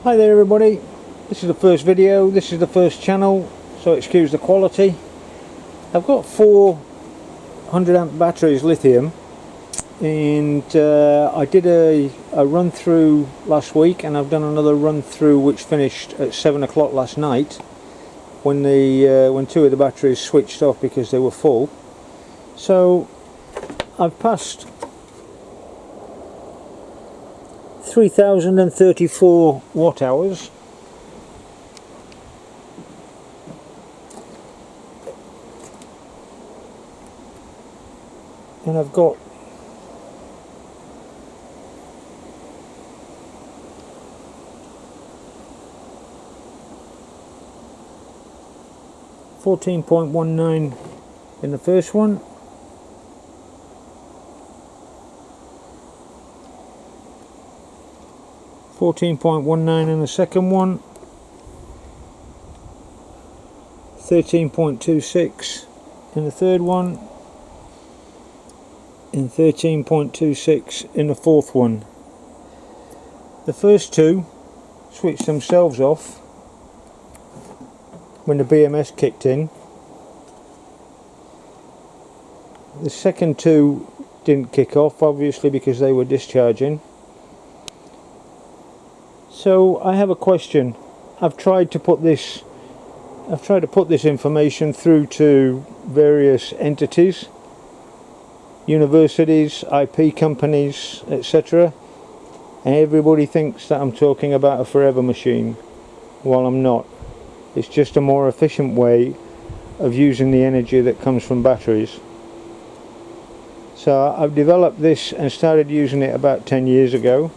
Hi there everybody, this is the first video, this is the first channel, so excuse the quality. I've got 400 amp batteries lithium, and I did a run through last week, and I've done another run through which finished at 7 o'clock last night when two of the batteries switched off because they were full. So I've passed 3034 watt hours, and I've got 14.19 in the first one, 14.19 in the second one, 13.26 in the third one, and 13.26 in the fourth one. The first two switched themselves off when the BMS kicked in. The second two didn't kick off, obviously because they were discharging. So I have a question. I've tried to put this information through to various entities, universities, IP companies, etc. And everybody thinks that I'm talking about a forever machine, while I'm not. It's just a more efficient way of using the energy that comes from batteries. So I've developed this and started using it about 10 years ago.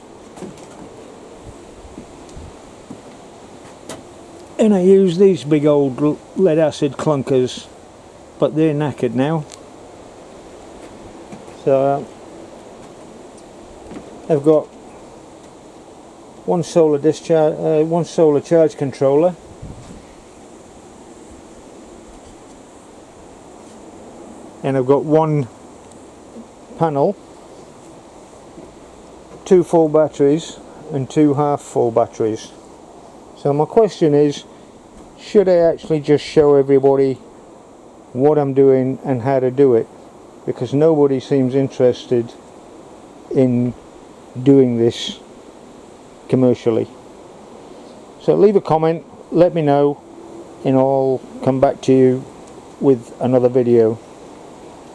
And I use these big old lead acid clunkers, but they're knackered now. So I've got one solar charge controller, and I've got one panel, two full batteries and two half full batteries. So my question is, should I actually just show everybody what I'm doing and how to do it? Because nobody seems interested in doing this commercially. So leave a comment, let me know, and I'll come back to you with another video.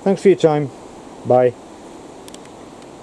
Thanks for your time. Bye.